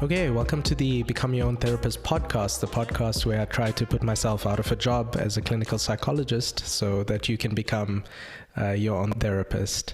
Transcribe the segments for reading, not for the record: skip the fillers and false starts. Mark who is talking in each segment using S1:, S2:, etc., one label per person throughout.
S1: Okay, welcome to the Become Your Own Therapist podcast, the podcast where I try to put myself out of a job as a clinical psychologist so that you can become your own therapist.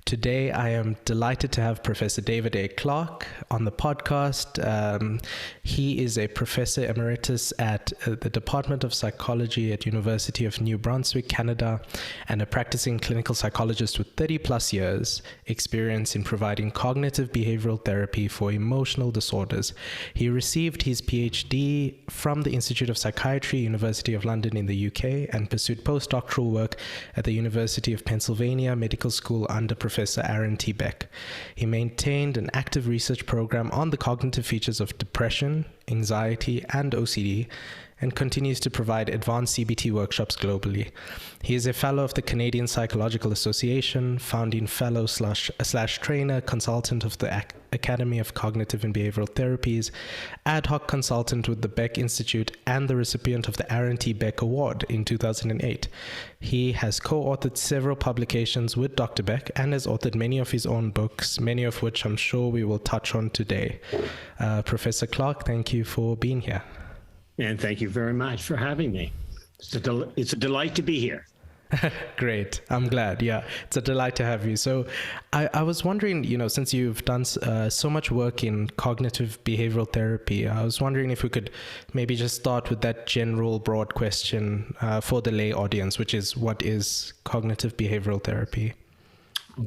S1: Today, I am delighted to have Professor David A. Clark on the podcast. He is a professor emeritus at the Department of Psychology at University of New Brunswick, Canada, and a practicing clinical psychologist with 30 plus years experience in providing cognitive behavioral therapy for emotional disorders. He received his PhD from the Institute of Psychiatry, University of London in the UK, and pursued postdoctoral work at the University of Pennsylvania Medical School under Professor Aaron T. Beck. He maintained an active research program on the cognitive features of depression, anxiety, and OCD, and continues to provide advanced CBT workshops globally. He is a fellow of the Canadian Psychological Association, founding fellow slash trainer, consultant of the Academy of Cognitive and Behavioral Therapies, ad hoc consultant with the Beck Institute, and the recipient of the Aaron T. Beck Award in 2008. He has co-authored several publications with Dr. Beck and has authored many of his own books, many of which I'm sure we will touch on today. Professor Clark, thank you for being here.
S2: And thank you very much for having me. It's a delight to be here.
S1: Great. I'm glad. Yeah, it's a delight to have you. So I was wondering, since you've done so much work in cognitive behavioral therapy, I was wondering if we could maybe just start with that general broad question for the lay audience, which is, what is cognitive behavioral therapy?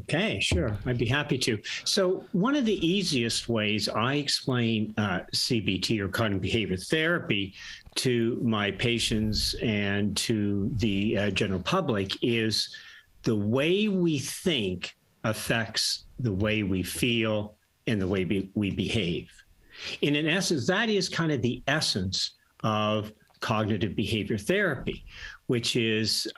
S2: Okay, sure. I'd be happy to. So one of the easiest ways I explain CBT or cognitive behavior therapy to my patients and to the general public is the way we think affects the way we feel and the way we behave. And in essence, that is kind of the essence of cognitive behavior therapy, which is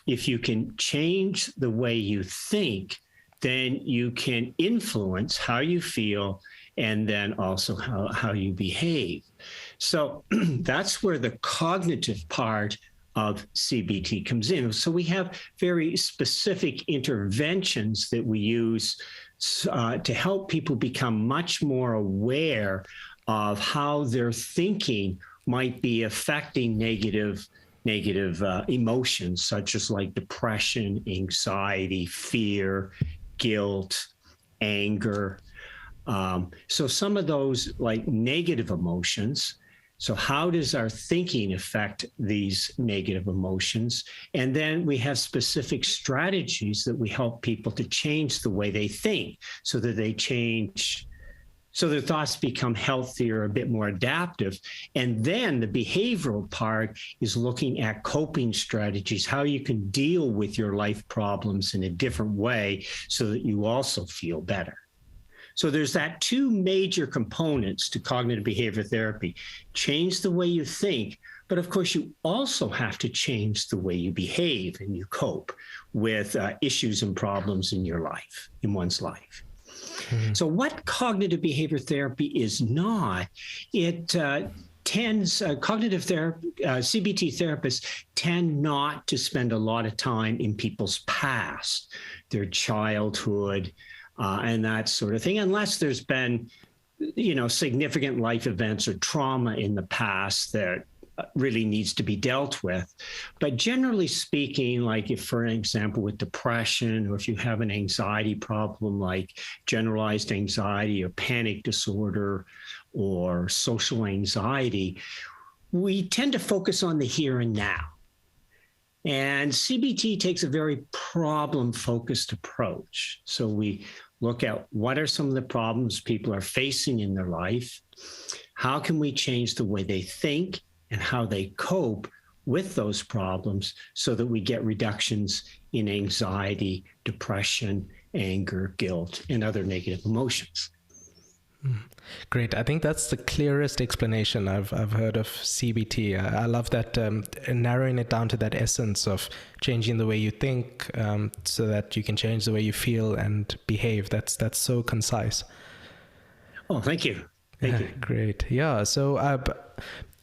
S2: if you can change the way you think, then you can influence how you feel and then also how you behave. So that's where the cognitive part of CBT comes in. So we have very specific interventions that we use to help people become much more aware of how their thinking might be affecting negative emotions, such as like depression, anxiety, fear, guilt, anger. So some of those like negative emotions. So how does our thinking affect these negative emotions? And then we have specific strategies that we help people to change the way they think so that so their thoughts become healthier, a bit more adaptive. And then the behavioral part is looking at coping strategies, how you can deal with your life problems in a different way so that you also feel better. So there's that two major components to cognitive behavior therapy: change the way you think, but of course you also have to change the way you behave and you cope with issues and problems in your life, in one's life. Mm-hmm. So what cognitive behavior therapy is not, cognitive therapy, CBT therapists tend not to spend a lot of time in people's past, their childhood, and that sort of thing, unless there's been, significant life events or trauma in the past that really needs to be dealt with. But generally speaking, like if, for example, with depression, or if you have an anxiety problem like generalized anxiety or panic disorder or social anxiety, we tend to focus on the here and now. And CBT takes a very problem-focused approach. So we look at what are some of the problems people are facing in their life, how can we change the way they think and how they cope with those problems so that we get reductions in anxiety, depression, anger, guilt, and other negative emotions.
S1: Great. I think that's the clearest explanation I've heard of CBT. I love that narrowing it down to that essence of changing the way you think so that you can change the way you feel and behave. That's so concise.
S2: Oh, thank you. Thank you.
S1: Great. Yeah. So,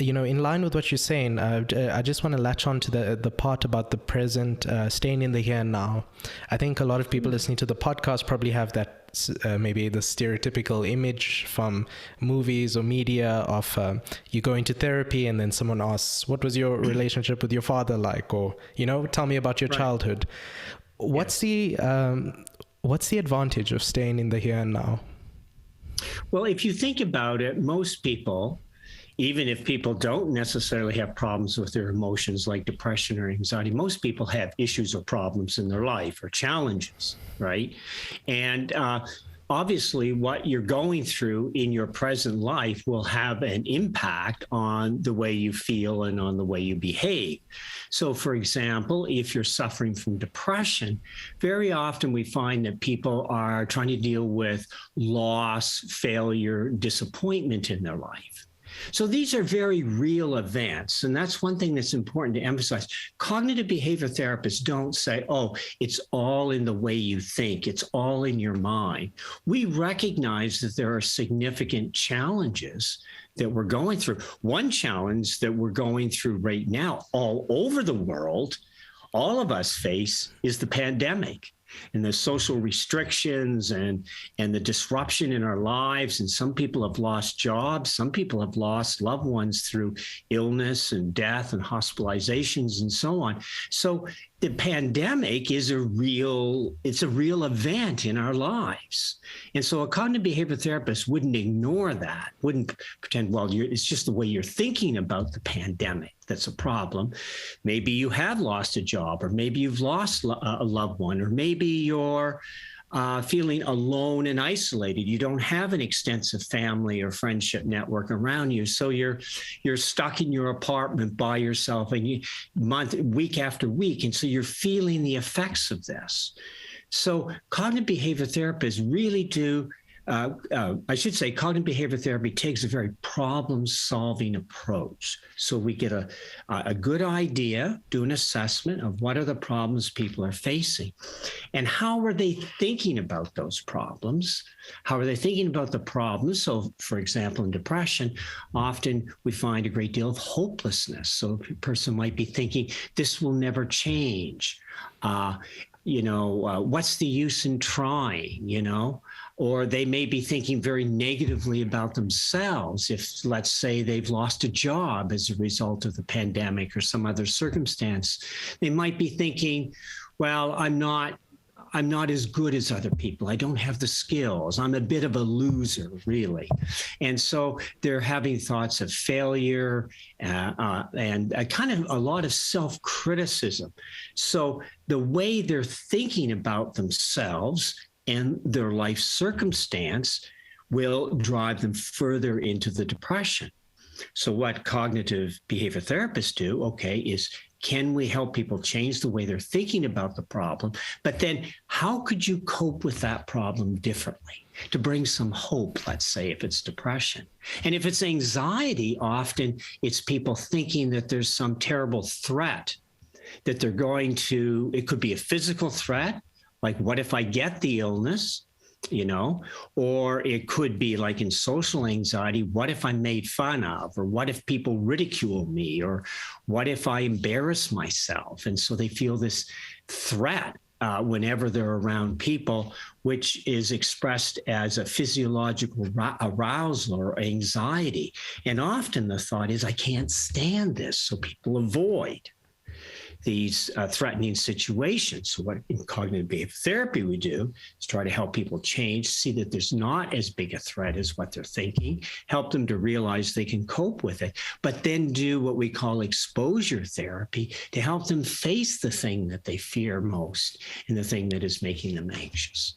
S1: in line with what you're saying, I just want to latch on to the part about the present, staying in the here and now. I think a lot of people listening to the podcast probably have that maybe the stereotypical image from movies or media of you going to therapy and then someone asks, what was your relationship with your father like? Or, tell me about your childhood. What's the advantage of staying in the here and now?
S2: Well, if you think about it, most people, even if people don't necessarily have problems with their emotions like depression or anxiety, most people have issues or problems in their life or challenges, right? And obviously, what you're going through in your present life will have an impact on the way you feel and on the way you behave. So, for example, if you're suffering from depression, very often we find that people are trying to deal with loss, failure, disappointment in their life. So these are very real events. And that's one thing that's important to emphasize. Cognitive behavior therapists don't say, oh, it's all in the way you think. It's all in your mind. We recognize that there are significant challenges that we're going through. One challenge that we're going through right now all over the world, all of us face, is the pandemic and the social restrictions and the disruption in our lives. And some people have lost jobs. Some people have lost loved ones through illness and death and hospitalizations and so on. So the pandemic is a real event in our lives. And so a cognitive behavior therapist wouldn't ignore that, wouldn't pretend, well, it's just the way you're thinking about the pandemic that's a problem. Maybe you have lost a job, or maybe you've lost a loved one, or maybe you're feeling alone and isolated. You don't have an extensive family or friendship network around you. So you're stuck in your apartment by yourself and week after week. And so you're feeling the effects of this. So cognitive behavior therapists really do, cognitive behavior therapy takes a very problem-solving approach. So we get a good idea, do an assessment of what are the problems people are facing, and how are they thinking about those problems? How are they thinking about the problems? So, for example, in depression, often we find a great deal of hopelessness. So a person might be thinking, this will never change. What's the use in trying, Or they may be thinking very negatively about themselves if, let's say, they've lost a job as a result of the pandemic or some other circumstance. They might be thinking, well, I'm not as good as other people. I don't have the skills. I'm a bit of a loser, really. And so they're having thoughts of failure and kind of a lot of self-criticism. So the way they're thinking about themselves and their life circumstance will drive them further into the depression. So what cognitive behavior therapists do, is can we help people change the way they're thinking about the problem? But then how could you cope with that problem differently to bring some hope, let's say, if it's depression? And if it's anxiety, often it's people thinking that there's some terrible threat that they're it could be a physical threat, like what if I get the illness? Or it could be like in social anxiety, what if I'm made fun of, or what if people ridicule me, or what if I embarrass myself? And so they feel this threat whenever they're around people, which is expressed as a physiological arousal or anxiety. And often the thought is, I can't stand this, so people avoid these threatening situations. So what in cognitive behavior therapy we do is try to help people change, see that there's not as big a threat as what they're thinking, help them to realize they can cope with it, but then do what we call exposure therapy to help them face the thing that they fear most and the thing that is making them anxious.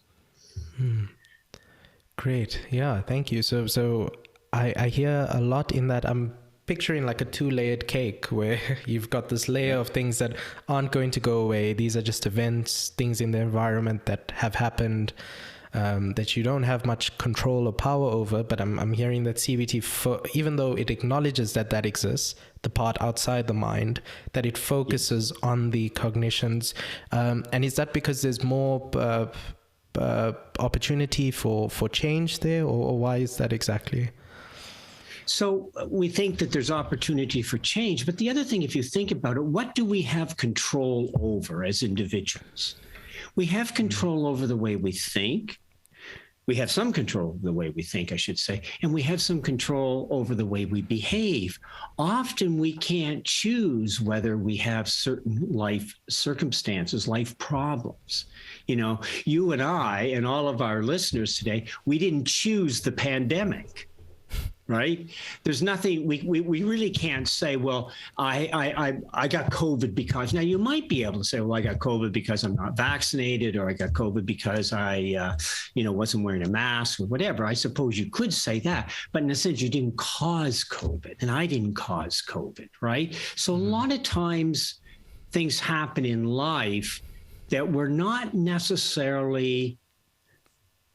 S1: Great. Yeah, thank you. So I hear a lot in that. I'm picturing like a 2-layered cake where you've got this layer of things that aren't going to go away. These are just events, things in the environment that have happened that you don't have much control or power over. But I'm hearing that CBT, even though it acknowledges that exists, the part outside the mind, that it focuses on the cognitions. And is that because there's more opportunity for change there, or why is that exactly?
S2: So we think that there's opportunity for change. But the other thing, if you think about it, what do we have control over as individuals? We have control over the way we think. We have some control over the way we think, I should say, and we have some control over the way we behave. Often we can't choose whether we have certain life circumstances, life problems. You know, you and I and all of our listeners today, we didn't choose the pandemic. Right? There's nothing we really can't say, well, I got COVID because. Now you might be able to say, well, I got COVID because I'm not vaccinated, or I got COVID because I wasn't wearing a mask or whatever. I suppose you could say that, but in a sense, you didn't cause COVID, and I didn't cause COVID, right? So a lot of times things happen in life that we're not necessarily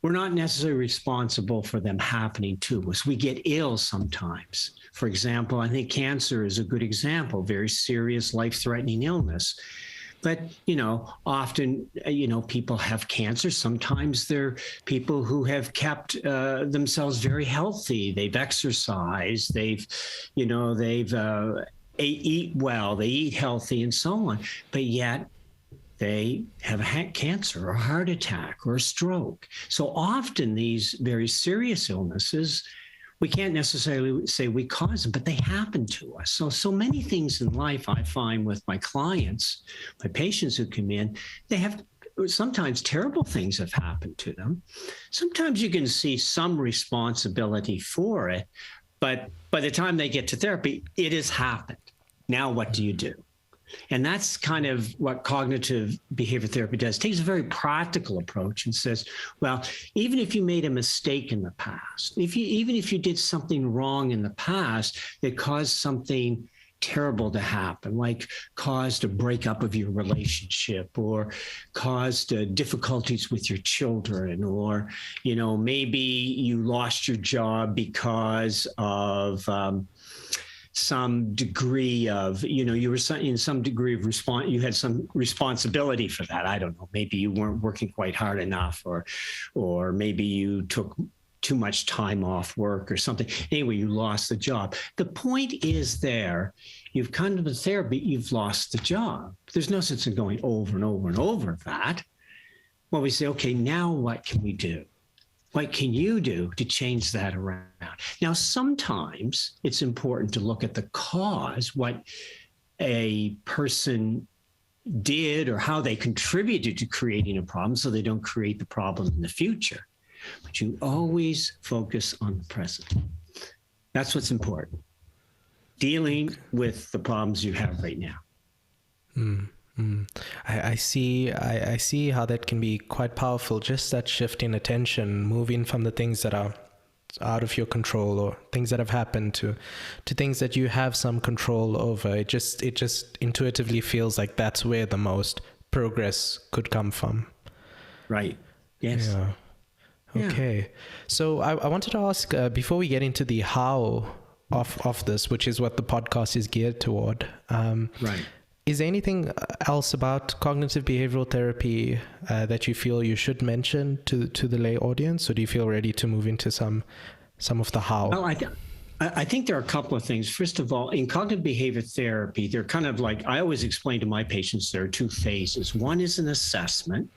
S2: responsible for them happening to us. We get ill sometimes. For example, I think cancer is a good example, very serious, life-threatening illness. But, often, people have cancer. Sometimes they're people who have kept themselves very healthy. They've exercised, they've eat well, they eat healthy and so on. But yet, they have cancer or a heart attack or a stroke. So often these very serious illnesses, we can't necessarily say we cause them, but they happen to us. So many things in life I find with my clients, my patients who come in, they have sometimes terrible things have happened to them. Sometimes you can see some responsibility for it, but by the time they get to therapy, it has happened. Now what do you do? And that's kind of what cognitive behavior therapy does. It takes a very practical approach and says, well, even if you made a mistake in the past, even if you did something wrong in the past that caused something terrible to happen, like caused a breakup of your relationship, or caused difficulties with your children, or, maybe you lost your job because of some degree of, you were in some degree of you had some responsibility for that. I don't know, maybe you weren't working quite hard enough, or maybe you took too much time off work or something. Anyway, you lost the job. The point is you've come to therapy, you've lost the job. There's no sense in going over and over and over that. Well, we say, okay, now what can we do? What can you do to change that around? Now, sometimes it's important to look at the cause, what a person did or how they contributed to creating a problem so they don't create the problem in the future. But you always focus on the present. That's what's important. Dealing with the problems you have right now.
S1: I see how that can be quite powerful, just that shift in attention, moving from the things that are out of your control or things that have happened to things that you have some control over. It just intuitively feels like that's where the most progress could come from.
S2: Right. Yes.
S1: Yeah. Okay. Yeah. So I wanted to ask, before we get into the how of this, which is what the podcast is geared toward.
S2: Right.
S1: Is there anything else about cognitive behavioral therapy that you feel you should mention to the lay audience, or do you feel ready to move into some of the how?
S2: Well, I think there are a couple of things. First of all, in cognitive behavior therapy, they're kind of like, I always explain to my patients, there are two phases. One is an assessment.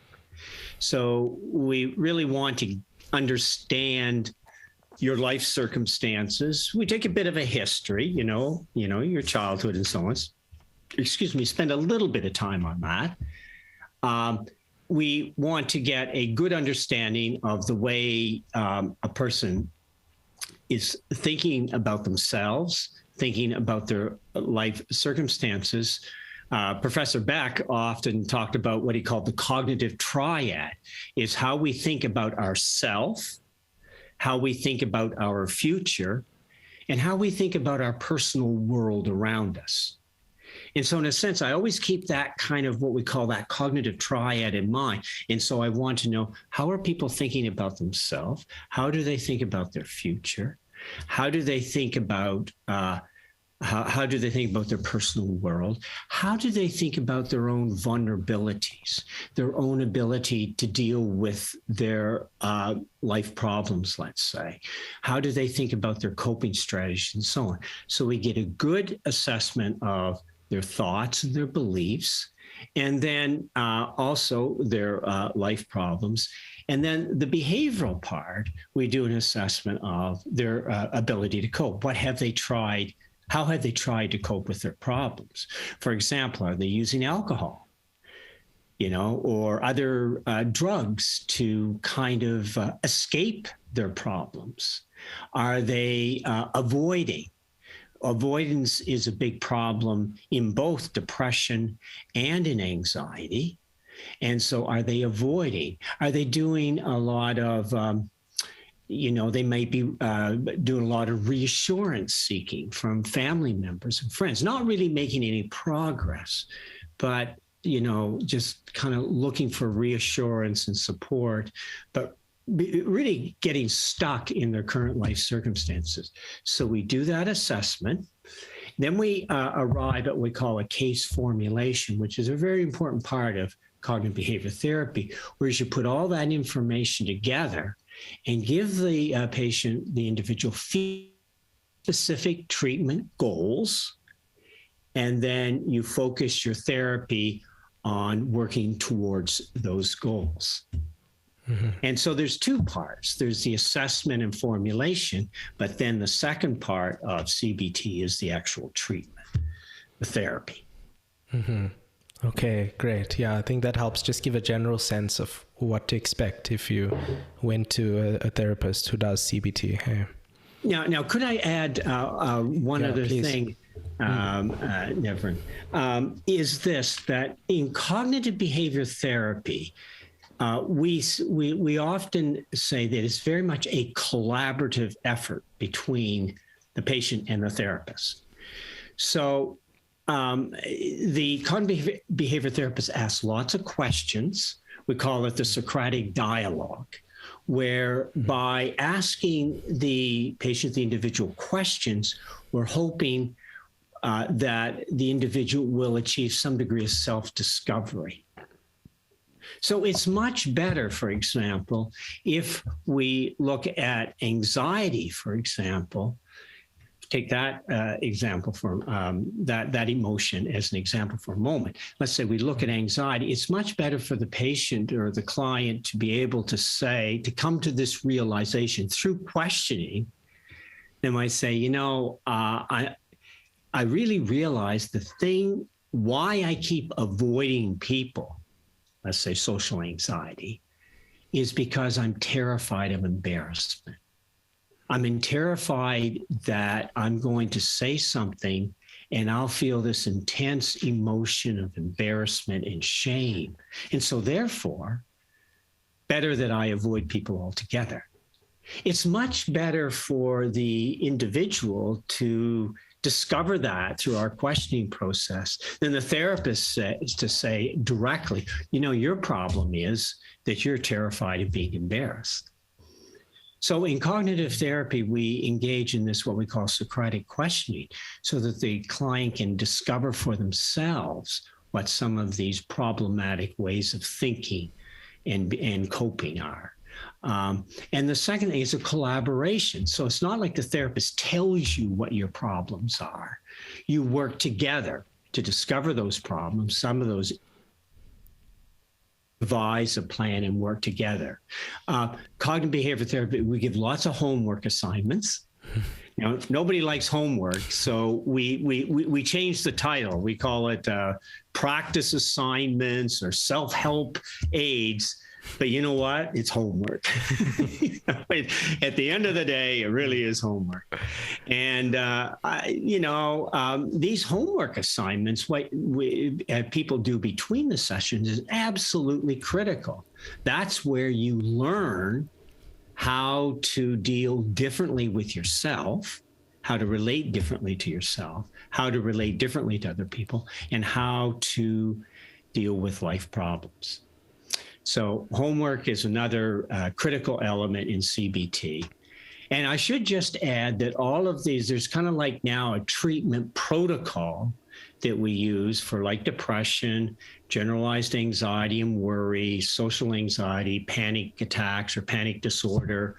S2: So we really want to understand your life circumstances. We take a bit of a history, your childhood and so on. Spend a little bit of time on that. We want to get a good understanding of the way a person is thinking about themselves, thinking about their life circumstances. Professor Beck often talked about what he called the cognitive triad, is how we think about ourself, how we think about our future, and how we think about our personal world around us. And so in a sense, I always keep that kind of what we call that cognitive triad in mind. And so I want to know, how are people thinking about themselves? How do they think about their future? How do they think about How do they think about their personal world? How do they think about their own vulnerabilities, their own ability to deal with their life problems, let's say? How do they think about their coping strategies and so on? So we get a good assessment of their thoughts and their beliefs, and then also their life problems. And then the behavioral part, we do an assessment of their ability to cope. What have they tried? How have they tried to cope with their problems? For example, are they using alcohol, or other drugs to kind of escape their problems? Are they avoiding? Avoidance is a big problem in both depression and in anxiety. And so are they avoiding? Are they doing a lot of they might be doing a lot of reassurance seeking from family members and friends, not really making any progress, but, just kind of looking for reassurance and support, but really getting stuck in their current life circumstances. So we do that assessment. Then we arrive at what we call a case formulation, which is a very important part of cognitive behavior therapy, whereas you put all that information together and give the patient, the individual, specific treatment goals, and then you focus your therapy on working towards those goals. Mm-hmm. And so there's two parts. There's the assessment and formulation, but then the second part of CBT is the actual treatment, the therapy.
S1: Mm-hmm. Okay, great. Yeah, I think that helps just give a general sense of what to expect if you went to a therapist who does CBT. Hey.
S2: Now, could I add one other thing, Nevern? Is this, that in cognitive behavior therapy, we often say that it's very much a collaborative effort between the patient and the therapist. So the cognitive behavior therapist asks lots of questions. We call it the Socratic dialogue, where by asking the patient, the individual questions, we're hoping that the individual will achieve some degree of self-discovery. So it's much better, for example, if we look at anxiety, for example, take that example for that emotion as an example for a moment. Let's say we look at anxiety. It's much better for the patient or the client to be able to to come to this realization through questioning. They might say, I really realize the thing why I keep avoiding people, let's say social anxiety, is because I'm terrified of embarrassment. I'm terrified that I'm going to say something and I'll feel this intense emotion of embarrassment and shame. And so therefore, better that I avoid people altogether. It's much better for the individual to discover that through our questioning process than the therapist to say directly, your problem is that you're terrified of being embarrassed. So in cognitive therapy, we engage in this, what we call Socratic questioning, so that the client can discover for themselves what some of these problematic ways of thinking and coping are. And the second thing is a collaboration. So it's not like the therapist tells you what your problems are. You work together to discover those problems, some of those devise a plan and work together. Cognitive behavior therapy, we give lots of homework assignments. Nobody likes homework, so we change the title. We call it practice assignments or self-help aids. But you know what? It's homework. At the end of the day, it really is homework. And, these homework assignments, what people do between the sessions is absolutely critical. That's where you learn how to deal differently with yourself, how to relate differently to yourself, how to relate differently to other people, and how to deal with life problems. So homework is another critical element in CBT. And I should just add that all of these, there's kind of like now a treatment protocol that we use for like depression, generalized anxiety and worry, social anxiety, panic attacks or panic disorder,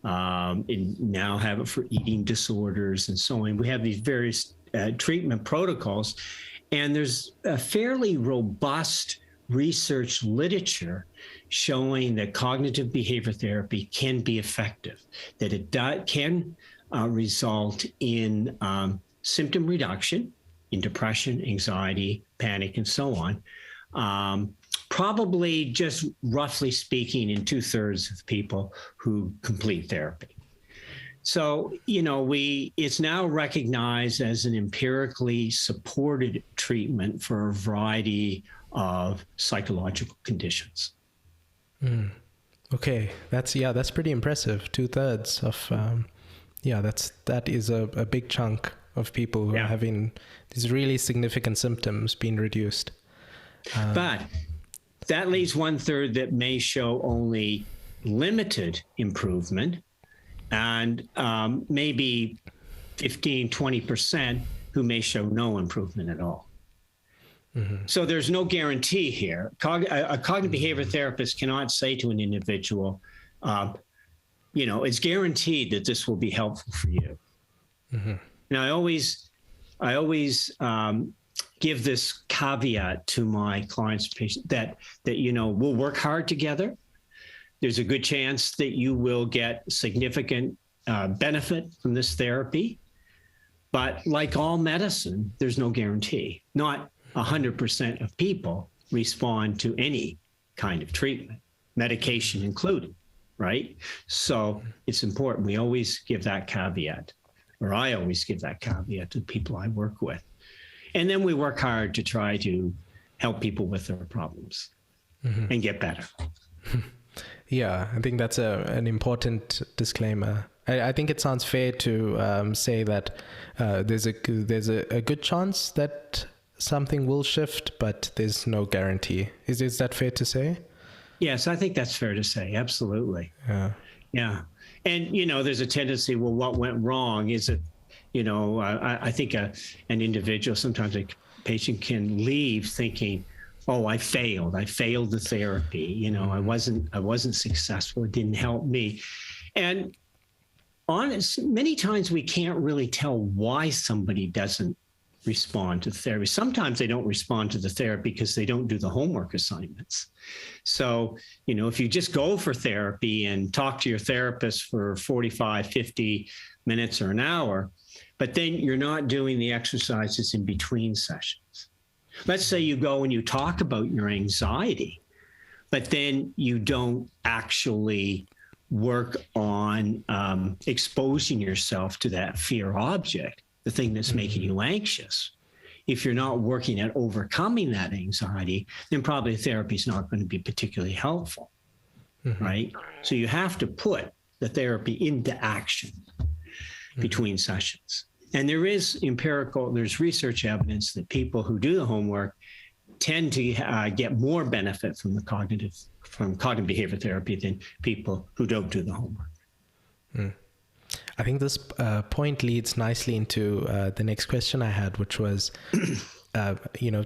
S2: and now have it for eating disorders and so on. We have these various treatment protocols, and there's a fairly robust research literature showing that cognitive behavior therapy can be effective, that it can result in symptom reduction in depression, anxiety, panic, and so on. Probably just roughly speaking in 2/3 of people who complete therapy. So, it's now recognized as an empirically supported treatment for a variety of psychological conditions.
S1: Okay, that's pretty impressive. 2/3 of, that is a big chunk of people who are having these really significant symptoms being reduced.
S2: But that leaves 1/3 that may show only limited improvement, and maybe 15, 20% who may show no improvement at all. So there's no guarantee here. A cognitive behavior therapist cannot say to an individual, it's guaranteed that this will be helpful for you. Now, I always give this caveat to my clients and patients that we'll work hard together. There's a good chance that you will get significant benefit from this therapy. But like all medicine, there's no guarantee. Not 100% of people respond to any kind of treatment, medication included, right? So it's important. We always give that caveat, or I always give that caveat to the people I work with. And then we work hard to try to help people with their problems and get better.
S1: Yeah, I think that's an important disclaimer. I think it sounds fair to say that there's a good chance that something will shift, but there's no guarantee. Is that fair to say?
S2: Yes, I think that's fair to say. Absolutely. Yeah. And, there's a tendency, well, what went wrong? Is it, I think an individual, sometimes a patient can leave thinking, oh, I failed the therapy. I wasn't successful. It didn't help me. And many times we can't really tell why somebody doesn't respond to the therapy. Sometimes they don't respond to the therapy because they don't do the homework assignments. So, if you just go for therapy and talk to your therapist for 45, 50 minutes or an hour, but then you're not doing the exercises in between sessions. Let's say you go and you talk about your anxiety, but then you don't actually work on exposing yourself to that fear object, the thing that's making you anxious. If you're not working at overcoming that anxiety, then probably therapy is not going to be particularly helpful, right? So you have to put the therapy into action between sessions. And there's research evidence that people who do the homework tend to get more benefit from cognitive behavior therapy than people who don't do the homework.
S1: I think this point leads nicely into the next question I had, which was,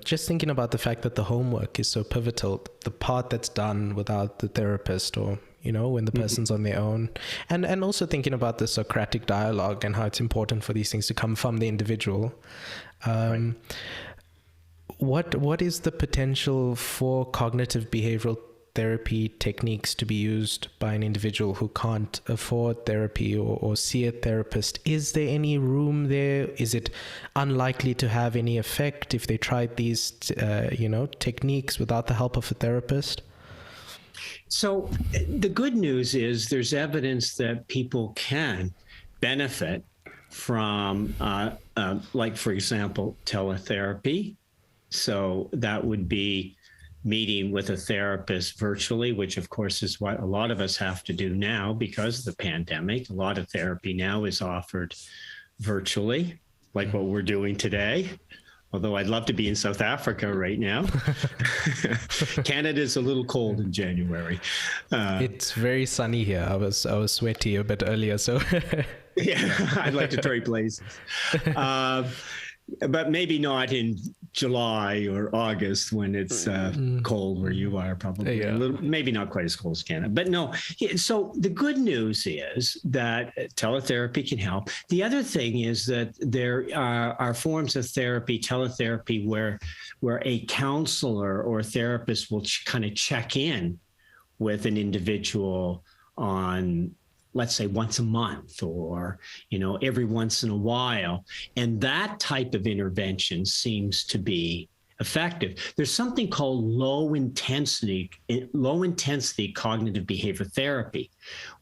S1: just thinking about the fact that the homework is so pivotal, the part that's done without the therapist, or, when the person's on their own, and also thinking about the Socratic dialogue and how it's important for these things to come from the individual. Right. What is the potential for cognitive behavioral therapy techniques to be used by an individual who can't afford therapy or see a therapist? Is there any room there? Is it unlikely to have any effect if they tried these, techniques without the help of a therapist?
S2: So the good news is there's evidence that people can benefit from, like, for example, teletherapy. So that would be meeting with a therapist virtually, which of course is what a lot of us have to do now because of the pandemic. A lot of therapy now is offered virtually, like what we're doing today. although I'd love to be in South Africa right now. Canada's a little cold in January.
S1: It's very sunny here. I was sweaty a bit earlier, so
S2: yeah, I'd like to trade places. But maybe not in July or August when it's cold where you are, probably.
S1: Yeah.
S2: Maybe not quite as cold as Canada. But no, so the good news is that teletherapy can help. The other thing is that there are forms of therapy, teletherapy, where a counselor or a therapist will kind of check in with an individual on, let's say, once a month or, every once in a while. And that type of intervention seems to be effective. There's something called low intensity cognitive behavior therapy,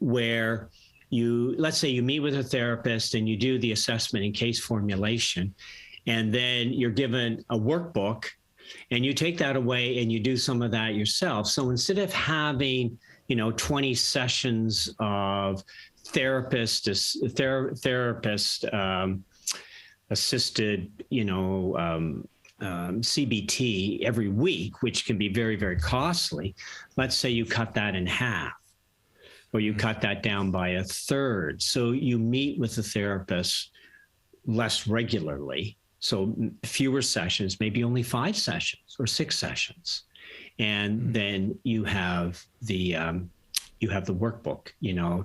S2: where let's say you meet with a therapist and you do the assessment and case formulation, and then you're given a workbook and you take that away and you do some of that yourself. So instead of having 20 sessions of therapist assisted, CBT every week, which can be very, very costly. Let's say you cut that in half, or you cut that down by a third. So you meet with the therapist less regularly. So fewer sessions, maybe only 5 sessions or 6 sessions. And then you have the workbook,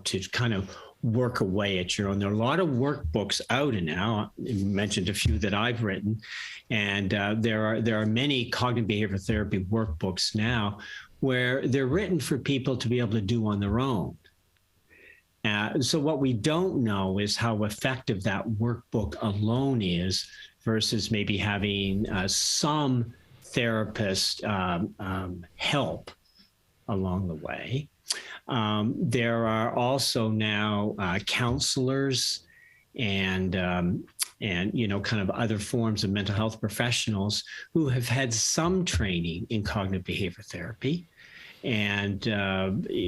S2: to kind of work away at your own. There are a lot of workbooks out now. You mentioned a few that I've written, and there are many cognitive behavior therapy workbooks now where they're written for people to be able to do on their own. So what we don't know is how effective that workbook alone is versus maybe having some therapist help along the way. There are also now counselors and kind of other forms of mental health professionals who have had some training in cognitive behavior therapy. And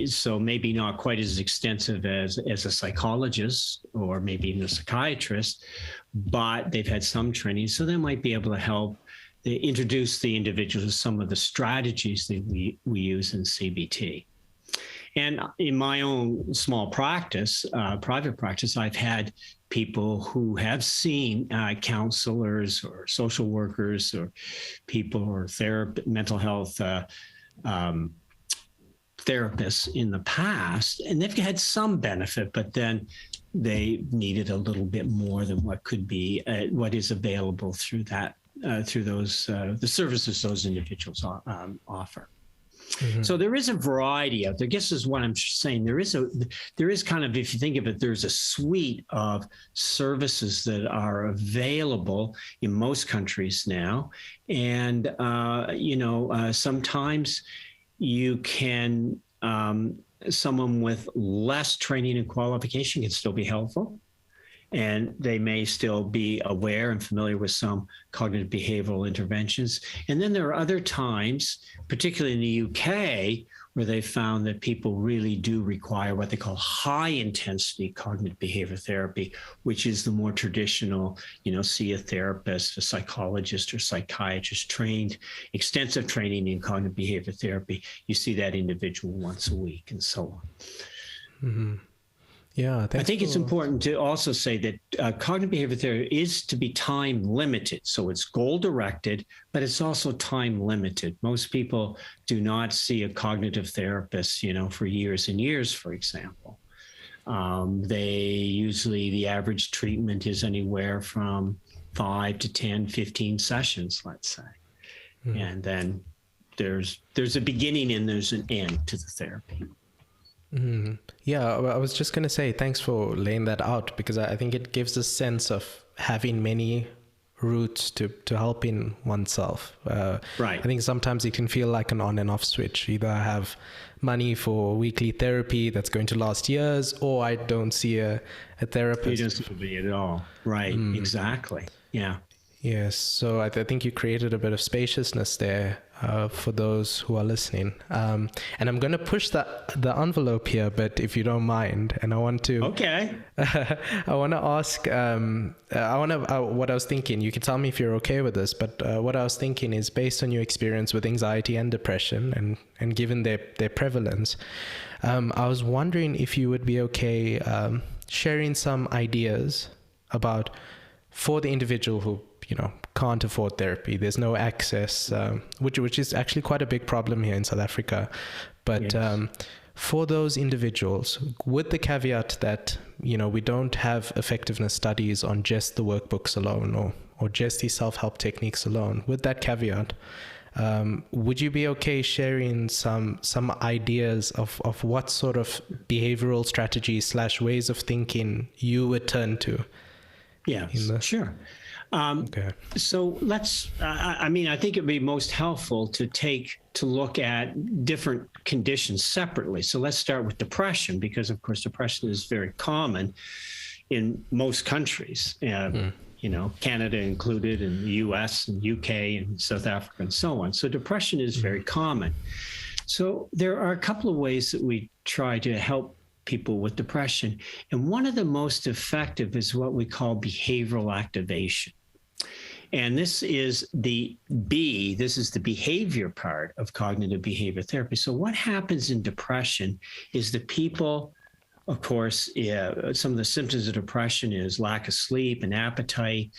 S2: so maybe not quite as extensive as a psychologist or maybe even a psychiatrist, but they've had some training. So they might be able to help introduce the individual to some of the strategies that we use in CBT. And in my own small practice, private practice, I've had people who have seen counselors or social workers or people or mental health therapists in the past, and they've had some benefit, but then they needed a little bit more than what could be what is available through those the services those individuals offer. Mm-hmm. So there is a variety out there. I guess is what I'm saying. There is kind of, if you think of it, there's a suite of services that are available in most countries now, and sometimes you can someone with less training and qualification can still be helpful, and they may still be aware and familiar with some cognitive behavioral interventions. And then there are other times, particularly in the UK, where they found that people really do require what they call high intensity cognitive behavior therapy, which is the more traditional, see a therapist, a psychologist or psychiatrist trained, extensive training in cognitive behavior therapy. You see that individual once a week and so on.
S1: Mm-hmm. Yeah,
S2: I think it's important to also say that cognitive behavior therapy is to be time limited. So it's goal directed, but it's also time limited. Most people do not see a cognitive therapist, for years and years, for example. The average treatment is anywhere from 5 to 10, 15 sessions, let's say. Mm-hmm. And then there's a beginning and there's an end to the therapy.
S1: Mm-hmm. Yeah, I was just going to say thanks for laying that out, because I think it gives a sense of having many routes to helping oneself.
S2: Right.
S1: I think sometimes it can feel like an on and off switch. Either I have money for weekly therapy that's going to last years, or I don't see a therapist.
S2: You don't see it at all. Right. Exactly. Yeah.
S1: Yes, so I think you created a bit of spaciousness there for those who are listening. And I'm going to push the envelope here, but if you don't mind, and I want to,
S2: Okay.
S1: I want to ask, what I was thinking. You can tell me if you're okay with this, but what I was thinking is based on your experience with anxiety and depression, and given their prevalence, I was wondering if you would be okay sharing some ideas about for the individual who can't afford therapy. There's no access, which is actually quite a big problem here in South Africa. But yes. For those individuals, with the caveat that we don't have effectiveness studies on just the workbooks alone or just these self-help techniques alone, with that caveat, would you be okay sharing some ideas of what sort of behavioral strategies / ways of thinking you would turn to?
S2: Yeah, sure.
S1: Okay.
S2: So let's, I think it'd be most helpful to look at different conditions separately. So let's start with depression, because of course, depression is very common in most countries, Canada included, and the US and UK and South Africa and so on. So depression is very common. So there are a couple of ways that we try to help people with depression. And one of the most effective is what we call behavioral activation. And this is the behavior part of cognitive behavior therapy. So what happens in depression is the people, of course, some of the symptoms of depression is lack of sleep and appetite,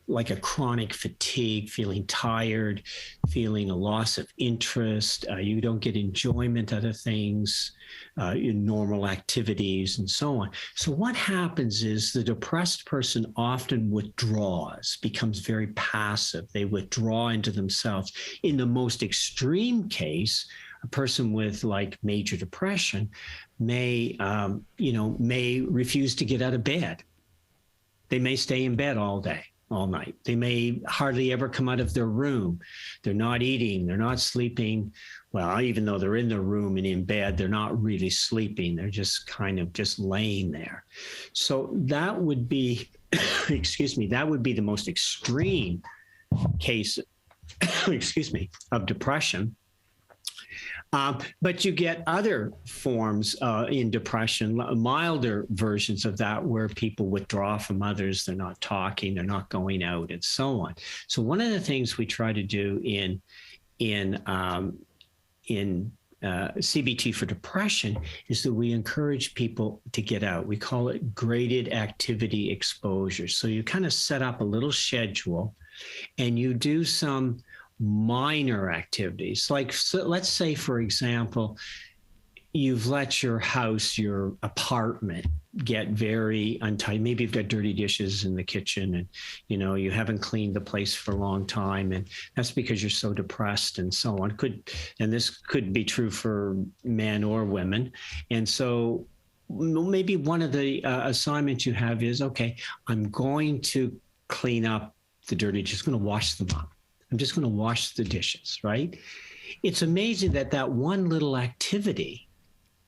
S2: like a chronic fatigue, feeling tired, feeling a loss of interest. You don't get enjoyment out of things, in normal activities and so on. So what happens is the depressed person often withdraws, becomes very passive. They withdraw into themselves. In the most extreme case, a person with like major depression may refuse to get out of bed. They may stay in bed all day, all night. They may hardly ever come out of their room. They're not eating, they're not sleeping. Well, even though they're in their room and in bed, they're not really sleeping. They're just kind of just laying there. So that would be, that would be the most extreme case, of depression. But you get other forms in depression, milder versions of that, where people withdraw from others. They're not talking, they're not going out, and so on. So one of the things we try to do in CBT for depression is that we encourage people to get out. We call it graded activity exposure. So you kind of set up a little schedule and you do some minor activities. Like, so let's say, for example, you've let your house, your apartment get very untidy. Maybe you've got dirty dishes in the kitchen and, you haven't cleaned the place for a long time. And that's because you're so depressed and so on. And this could be true for men or women. And so maybe one of the assignments you have is, okay, I'm going to clean up the dirty dishes, I'm going to wash them up. I'm just going to wash the dishes, right? It's amazing that one little activity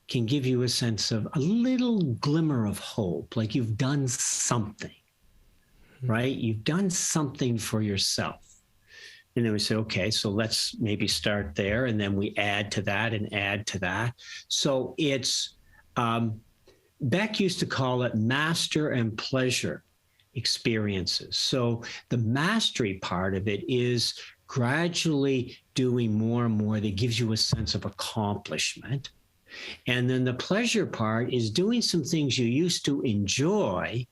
S2: can give you a sense of a little glimmer of hope, like you've done something, right? You've done something for yourself. And then we say, okay, so let's maybe start there. And then we add to that and add to that. So it's, Beck used to call it master and pleasure experiences. So the mastery part of it is gradually doing more and more that gives you a sense of accomplishment. And then the pleasure part is doing some things you used to enjoy.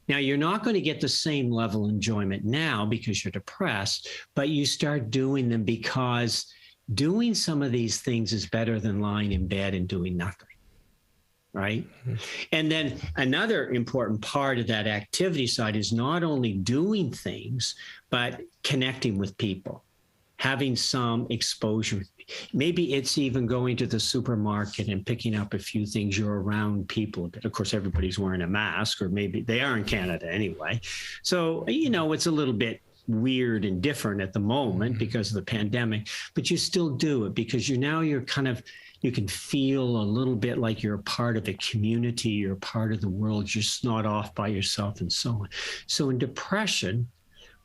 S2: Now, you're not going to get the same level of enjoyment now because you're depressed, but you start doing them because doing some of these things is better than lying in bed and doing nothing. Right? Mm-hmm. And then another important part of that activity side is not only doing things, but connecting with people, having some exposure. Maybe it's even going to the supermarket and picking up a few things. You're around people. Of course, everybody's wearing a mask, or maybe they are in Canada anyway. So, it's a little bit weird and different at the moment because of the pandemic, but you still do it because you can feel a little bit like you're a part of a community, you're a part of the world, you're just not off by yourself and so on. So in depression,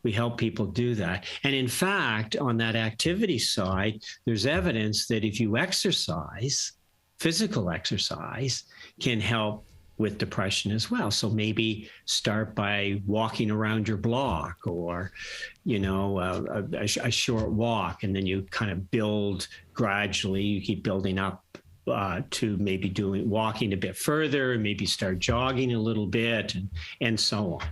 S2: We help people do that. And in fact, on that activity side, there's evidence that if you exercise, physical exercise can help with depression as well. So maybe start by walking around your block, or, a short walk, and then you kind of build gradually. You keep building up to maybe walking a bit further, and maybe start jogging a little bit, and so on.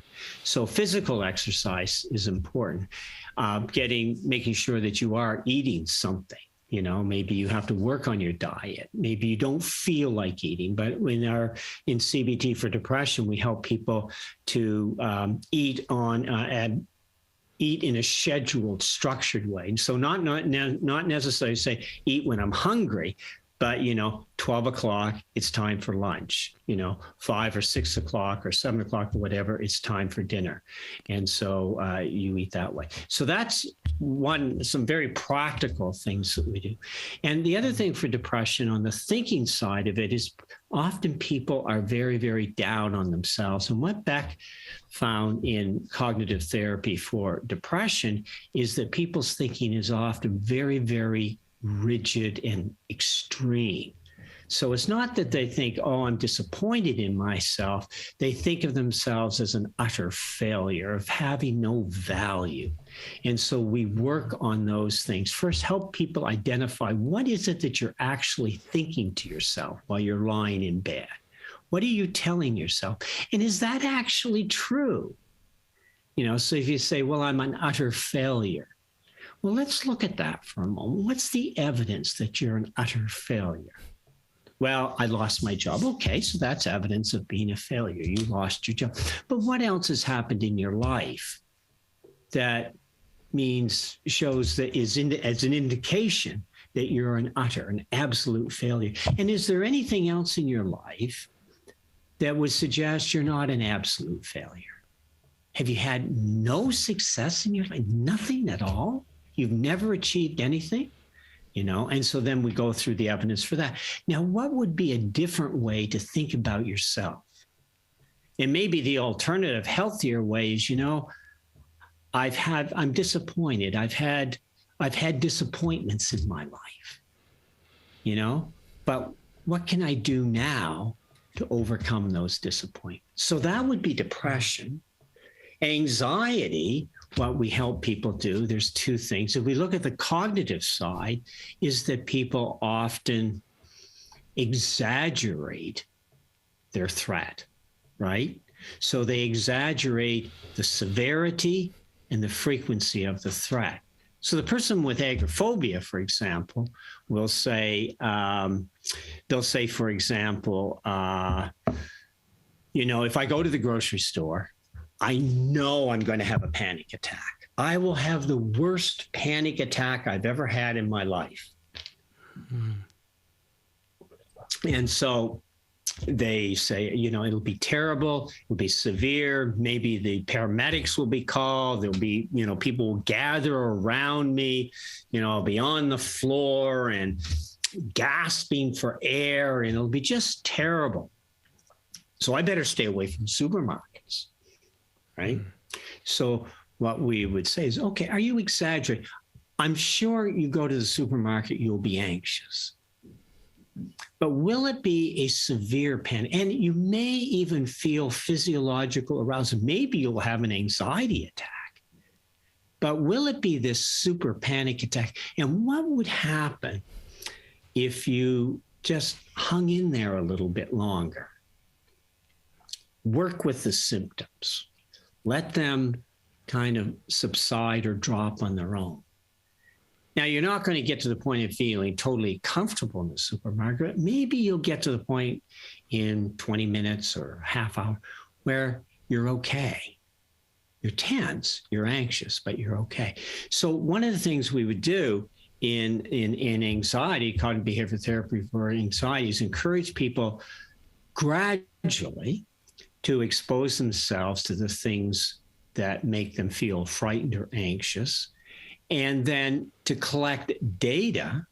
S2: So physical exercise is important. Making sure that you are eating something. Maybe you have to work on your diet. Maybe you don't feel like eating, but in CBT for depression, we help people to eat in a scheduled, structured way. And so not necessarily say eat when I'm hungry, but 12 o'clock, it's time for lunch. 5 or 6 o'clock or 7 o'clock or whatever, it's time for dinner. And so you eat that way. So that's some very practical things that we do. And the other thing for depression on the thinking side of it is often people are very, very down on themselves. And what Beck found in cognitive therapy for depression is that people's thinking is often very, very rigid and extreme. So it's not that they think, oh, I'm disappointed in myself. They think of themselves as an utter failure, of having no value. And so we work on those things. First, help people identify what is it that you're actually thinking to yourself while you're lying in bed. What are you telling yourself? And is that actually true? So if you say, well, I'm an utter failure. Well, let's look at that for a moment. What's the evidence that you're an utter failure? Well, I lost my job. Okay, so that's evidence of being a failure. You lost your job. But what else has happened in your life that shows that as an indication that you're an absolute failure? And is there anything else in your life that would suggest you're not an absolute failure? Have you had no success in your life? Nothing at all? You've never achieved anything, and so then we go through the evidence for that. Now, what would be a different way to think about yourself? And maybe the alternative, healthier way is, I'm disappointed. I've had disappointments in my life, but what can I do now to overcome those disappointments? So that would be depression. Anxiety, what we help people do, there's two things. If we look at the cognitive side, is that people often exaggerate their threat, right? So they exaggerate the severity and the frequency of the threat. So the person with agoraphobia, for example, will say, for example, if I go to the grocery store, I know I'm going to have a panic attack. I will have the worst panic attack I've ever had in my life. Mm. And so they say, it'll be terrible. It'll be severe. Maybe the paramedics will be called. There'll be, people will gather around me. I'll be on the floor and gasping for air, and it'll be just terrible. So I better stay away from supermarkets. Right? So what we would say is, okay, are you exaggerating? I'm sure you go to the supermarket, you'll be anxious. But will it be a severe panic? And you may even feel physiological arousal. Maybe you'll have an anxiety attack. But will it be this super panic attack? And what would happen if you just hung in there a little bit longer? Work with the symptoms. Let them kind of subside or drop on their own. Now, you're not going to get to the point of feeling totally comfortable in the supermarket. Maybe you'll get to the point in 20 minutes or half hour where you're okay. You're tense, you're anxious, but you're okay. So one of the things we would do in anxiety, cognitive behavioral therapy for anxiety, is encourage people gradually to expose themselves to the things that make them feel frightened or anxious, and then to collect data,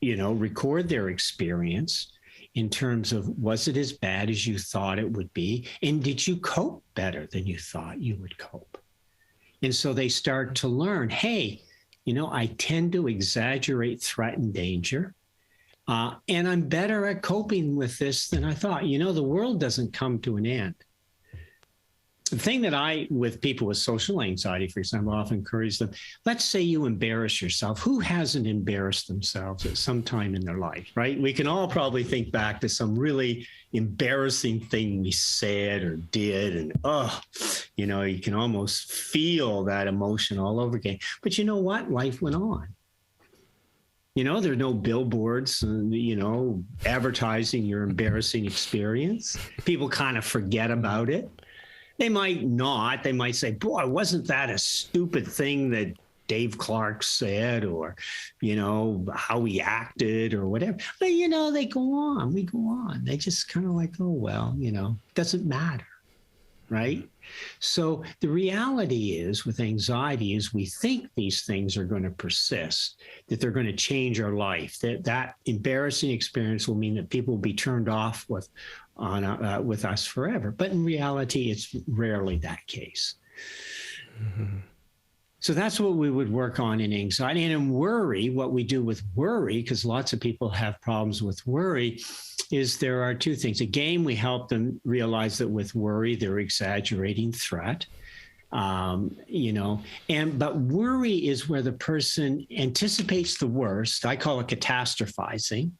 S2: record their experience in terms of, was it as bad as you thought it would be? And did you cope better than you thought you would cope? And so they start to learn, hey, I tend to exaggerate threat and danger. And I'm better at coping with this than I thought. The world doesn't come to an end. The thing that with people with social anxiety, for example, I often encourage them, let's say you embarrass yourself. Who hasn't embarrassed themselves at some time in their life, right? We can all probably think back to some really embarrassing thing we said or did. And, you can almost feel that emotion all over again. But you know what? Life went on. There are no billboards, advertising your embarrassing experience. People kind of forget about it. They might not. They might say, boy, wasn't that a stupid thing that Dave Clark said, or, how he acted or whatever. But, they go on. We go on. They just kind of like, oh, well, doesn't matter. Right? So the reality is with anxiety is we think these things are going to persist, that they're going to change our life, that embarrassing experience will mean that people will be turned off with us forever. But in reality, it's rarely that case. Mm-hmm. So that's what we would work on in anxiety. And in worry, what we do with worry, because lots of people have problems with worry, is there are two things. Again, we help them realize that with worry, they're exaggerating threat. But worry is where the person anticipates the worst. I call it catastrophizing.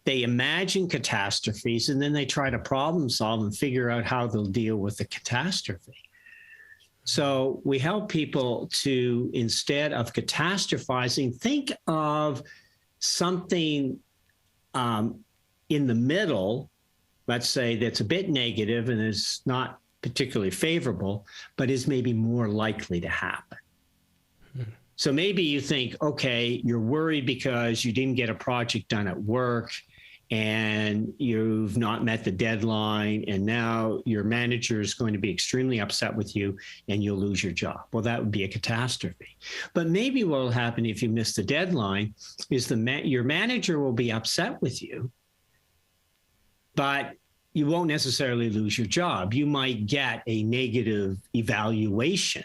S2: They imagine catastrophes, and then they try to problem solve and figure out how they'll deal with the catastrophe. So we help people to, instead of catastrophizing, think of something in the middle, let's say, that's a bit negative and is not particularly favorable, but is maybe more likely to happen. So maybe you think, okay, you're worried because you didn't get a project done at work and you've not met the deadline, and now your manager is going to be extremely upset with you and you'll lose your job. Well, that would be a catastrophe. But maybe what will happen if you miss the deadline is your manager will be upset with you, but you won't necessarily lose your job. You might get a negative evaluation,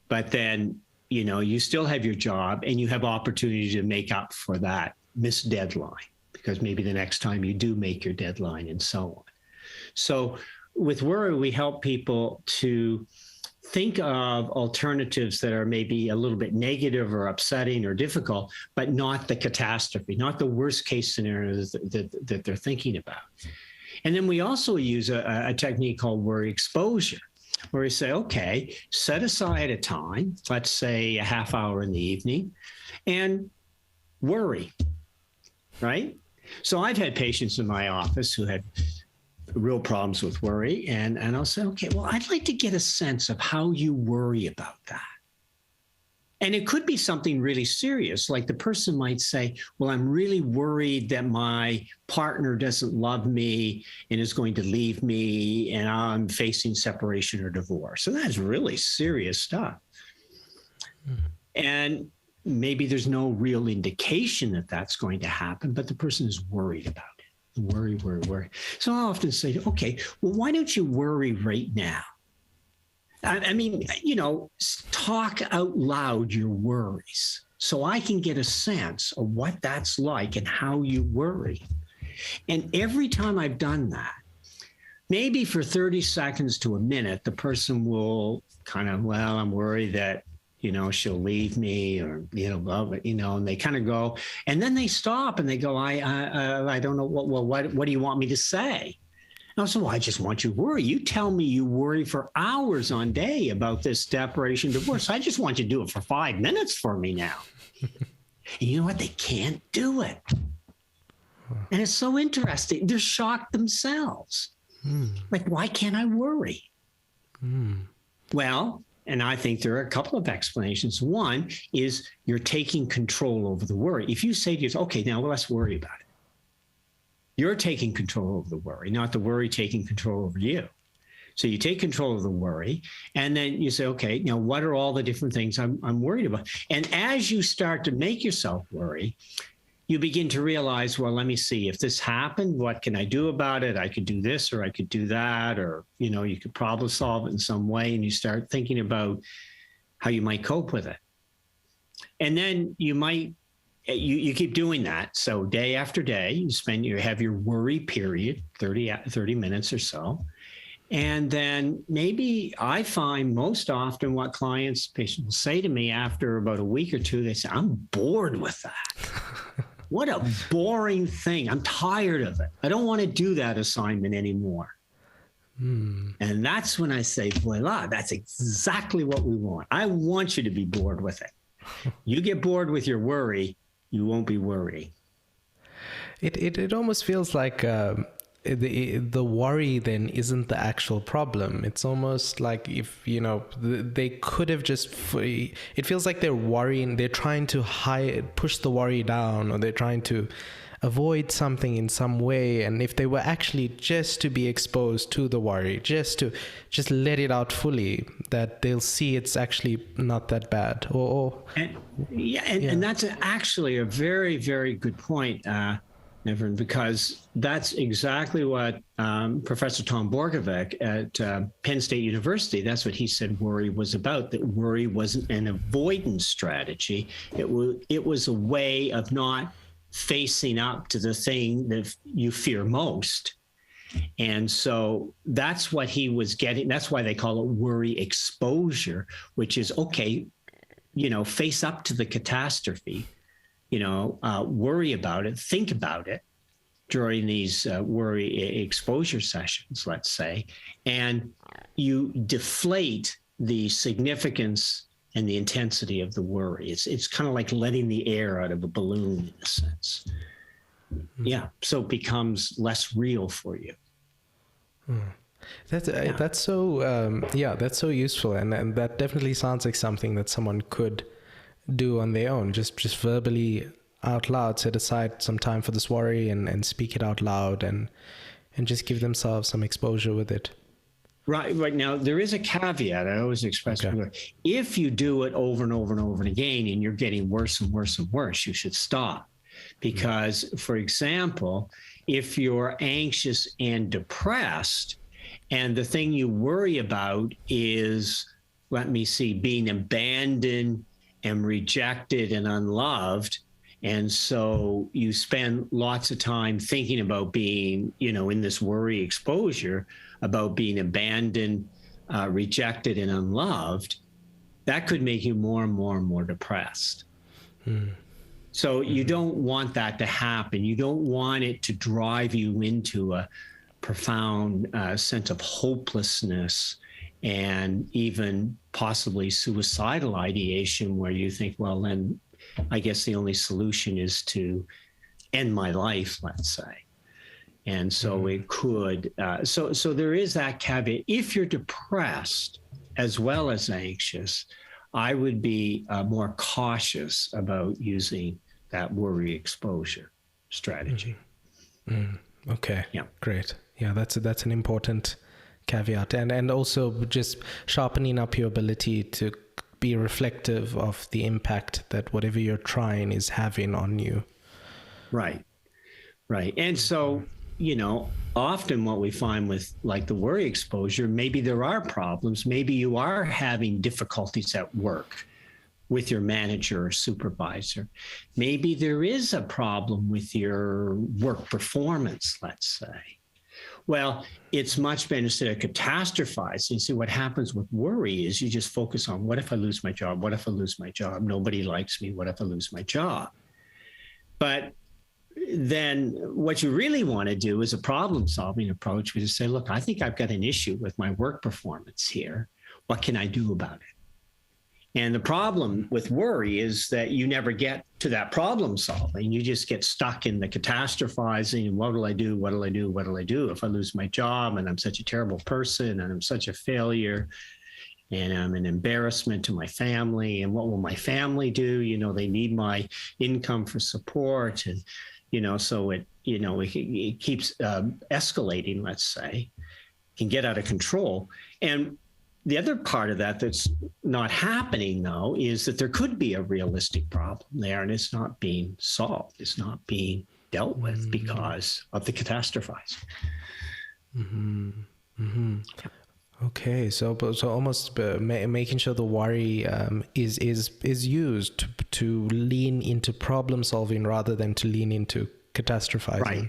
S2: but then, you still have your job and you have opportunity to make up for that missed deadline, because maybe the next time you do make your deadline and so on. So with worry, we help people to think of alternatives that are maybe a little bit negative or upsetting or difficult, but not the catastrophe, not the worst case scenarios that they're thinking about. And then we also use a technique called worry exposure, where we say, okay, set aside a time, let's say a half hour in the evening, and worry, right? So I've had patients in my office who had real problems with worry, and I'll say, okay, well, I'd like to get a sense of how you worry about that. And it could be something really serious, like the person might say, well, I'm really worried that my partner doesn't love me and is going to leave me, and I'm facing separation or divorce. So that's really serious stuff. And maybe there's no real indication that that's going to happen, but the person is worried about it. Worry. So I often say, okay, well, why don't you worry right now? I mean, talk out loud your worries so I can get a sense of what that's like and how you worry. And every time I've done that, maybe for 30 seconds to a minute, the person will kind of, well, I'm worried that, she'll leave me, or, and they kind of go, and then they stop and they go, I don't know, what do you want me to say? And I said, well, I just want you to worry. You tell me you worry for hours on day about this separation divorce. I just want you to do it for 5 minutes for me now. And you know what? They can't do it. And it's so interesting. They're shocked themselves. Like, why can't I worry? Well, and I think there are a couple of explanations. One is you're taking control over the worry. If you say to yourself, okay, now let's worry about it. You're taking control of the worry, not the worry taking control over you. So you take control of the worry, and then you say, okay, now what are all the different things I'm worried about? And as you start to make yourself worry, you begin to realize, well, let me see, if this happened, what can I do about it? I could do this, or I could do that, or, you could problem solve it in some way. And you start thinking about how you might cope with it. And then you keep doing that. So day after day, you have your worry period, 30 minutes or so. And then maybe I find most often what patients will say to me after about a week or two, they say, I'm bored with that. What a boring thing. I'm tired of it. I don't want to do that assignment anymore. And that's when I say, voila, that's exactly what we want. I want you to be bored with it. You get bored with your worry, you won't be worrying.
S1: It almost feels like the worry then isn't the actual problem. It's almost like if, they could have just, it feels like they're worrying, they're trying to push the worry down, or they're trying to avoid something in some way. And if they were actually just to be exposed to the worry, just let it out fully, that they'll see it's actually not that bad. And
S2: that's actually a very, very good point, Nevern, because that's exactly what Professor Tom Borkovic at Penn State University, that's what he said worry was about, that worry wasn't an avoidance strategy. It was a way of not facing up to the thing that you fear most. And so that's what he was getting. That's why they call it worry exposure, which is, okay, face up to the catastrophe, worry about it, think about it during these worry exposure sessions, let's say, and you deflate the significance and the intensity of the worry. It's kind of like letting the air out of a balloon in a sense. Yeah, so it becomes less real for you.
S1: That's so useful, and that definitely sounds like something that someone could do on their own, just verbally out loud, set aside some time for this worry and speak it out loud, and just give themselves some exposure with it.
S2: Right now, there is a caveat I always express. Okay. If you do it over and over and over and again, and you're getting worse and worse and worse, you should stop. Because, for example, if you're anxious and depressed, and the thing you worry about is, being abandoned and rejected and unloved, and so you spend lots of time thinking about being, in this worry exposure, about being abandoned, rejected, and unloved, that could make you more and more and more depressed. So you don't want that to happen. You don't want it to drive you into a profound sense of hopelessness and even possibly suicidal ideation, where you think, well, then I guess the only solution is to end my life, let's say. And so it could, so there is that caveat. If you're depressed as well as anxious, I would be more cautious about using that worry exposure strategy.
S1: Okay.
S2: Yeah.
S1: Great. Yeah, that's an important caveat, and also just sharpening up your ability to be reflective of the impact that whatever you're trying is having on you.
S2: Right. And so, often what we find with like the worry exposure, maybe there are problems. Maybe you are having difficulties at work with your manager or supervisor. Maybe there is a problem with your work performance, let's say. Well, it's much better instead of catastrophizing. See, what happens with worry is you just focus on, what if I lose my job? What if I lose my job? Nobody likes me. What if I lose my job? But then what you really want to do is a problem-solving approach, which is say, look, I think I've got an issue with my work performance here. What can I do about it? And the problem with worry is that you never get to that problem solving. You just get stuck in the catastrophizing. And what will I do? What will I do? What will I do if I lose my job and I'm such a terrible person and I'm such a failure and I'm an embarrassment to my family? And what will my family do? They need my income for support. And, so it keeps escalating, let's say, can get out of control. And the other part of that that's not happening, though, is that there could be a realistic problem there, and it's not being solved. It's not being dealt with because of the catastrophizing.
S1: Okay, so almost making sure the worry is used to lean into problem solving rather than to lean into catastrophizing.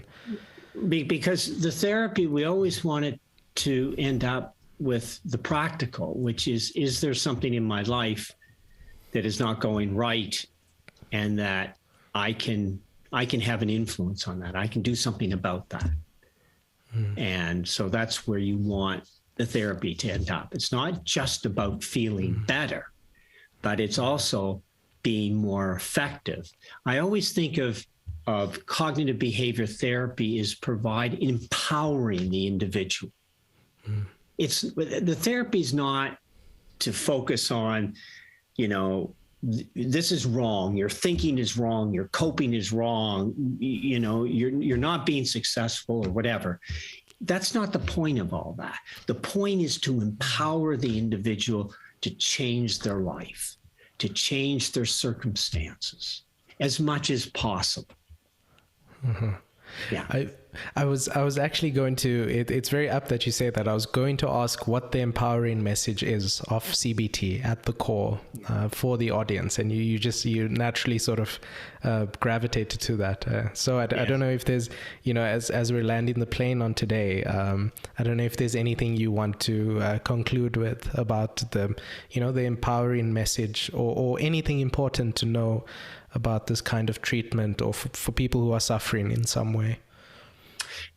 S2: Right. Because the therapy, we always want it to end up with the practical, which is there something in my life that is not going right, and that I can have an influence on that. I can do something about that. And so that's where you want the therapy to end up. It's not just about feeling better, but it's also being more effective. I always think of cognitive behavior therapy is empowering the individual. It's the therapy is not to focus on, this is wrong, your thinking is wrong, your coping is wrong, you're not being successful or whatever. That's not the point of all that. The point is to empower the individual to change their life, to change their circumstances as much as possible.
S1: Mm-hmm.
S2: Yeah.
S1: I was actually going to, it's very apt that you say that. I was going to ask what the empowering message is of CBT at the core for the audience, and you naturally sort of gravitated to that. So I don't know if there's, as we're landing the plane on today, I don't know if there's anything you want to conclude with about the empowering message, or anything important to know about this kind of treatment, or for people who are suffering in some way.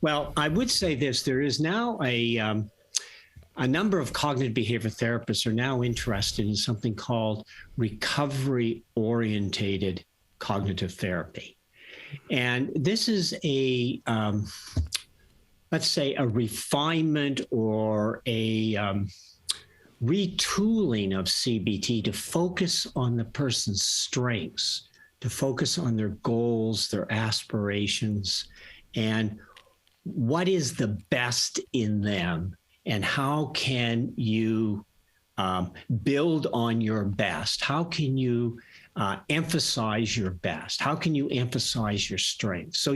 S2: Well, I would say this: there is now a number of cognitive behavior therapists are now interested in something called recovery-orientated cognitive therapy. And this is let's say, a refinement or a retooling of CBT to focus on the person's strengths, to focus on their goals, their aspirations, and what is the best in them, and how can you build on your best? How can you emphasize your best? How can you emphasize your strengths? So,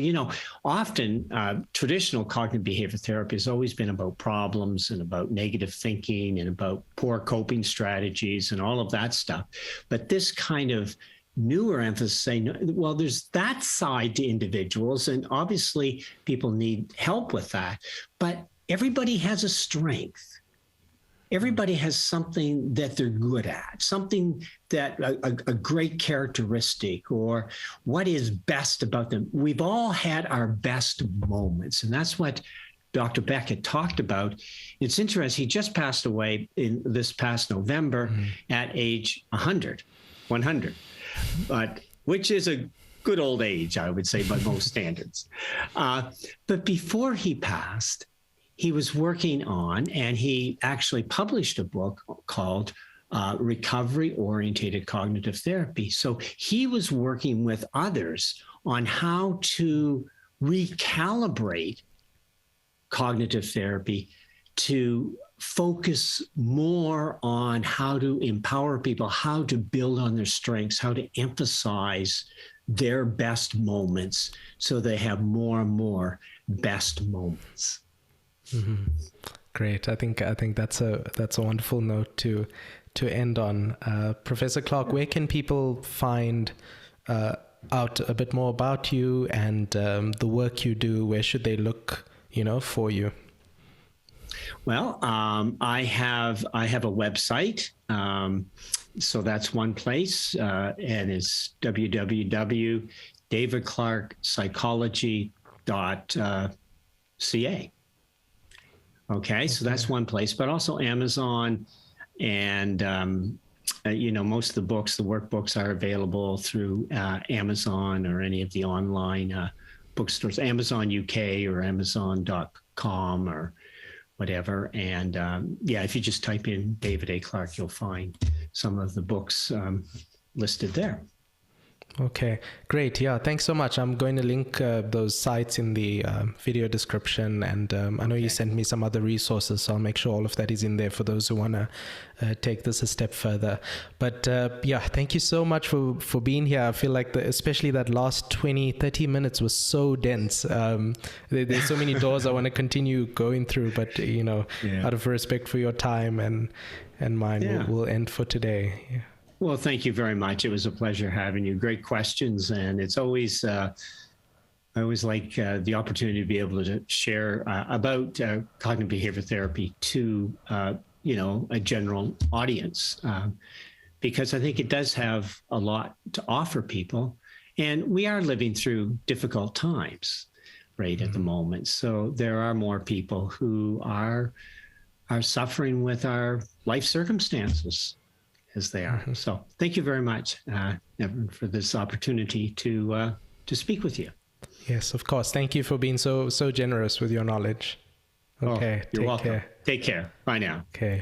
S2: often traditional cognitive behavior therapy has always been about problems and about negative thinking and about poor coping strategies and all of that stuff. But this kind of newer emphasis saying, well, there's that side to individuals, and obviously people need help with that, but everybody has a strength. Everybody has something that they're good at, something that a great characteristic, or what is best about them. We've all had our best moments, and that's what Dr. Beckett talked about. It's interesting. He just passed away in this past November at age 100, but which is a good old age, I would say, by most standards. But before he passed, he was working on, and he actually published a book called Recovery-Orientated Cognitive Therapy. So he was working with others on how to recalibrate cognitive therapy to focus more on how to empower people, how to build on their strengths, how to emphasize their best moments so they have more and more best moments.
S1: Mm-hmm. Great. I think that's a wonderful note to end on. Professor Clark, where can people find out a bit more about you and the work you do? Where should they look, for you?
S2: Well, I have a website, so that's one place, and it's www.davidclarkpsychology.ca. Okay, so that's one place, but also Amazon, and most of the books, the workbooks, are available through Amazon or any of the online bookstores, Amazon UK or Amazon.com or whatever. And if you just type in David A. Clark, you'll find some of the books listed there.
S1: Okay, great. Yeah, thanks so much. I'm going to link those sites in the video description, and I know you sent me some other resources, so I'll make sure all of that is in there for those who want to take this a step further. But yeah, thank you so much for being here. I feel like especially that last 20-30 minutes was so dense. There's so many doors I want to continue going through, but out of respect for your time and mine, we'll end for today. Yeah.
S2: Well, thank you very much. It was a pleasure having you. Great questions. And it's always, I always like the opportunity to be able to share about cognitive behavior therapy to, a general audience, because I think it does have a lot to offer people. And we are living through difficult times, right, at the moment. So there are more people who are suffering with our life circumstances as they are. So thank you very much, Nevern, for this opportunity to speak with you.
S1: Yes, of course. Thank you for being so generous with your knowledge. Okay,
S2: you're welcome.
S1: Care.
S2: Take care. Bye now.
S1: Okay.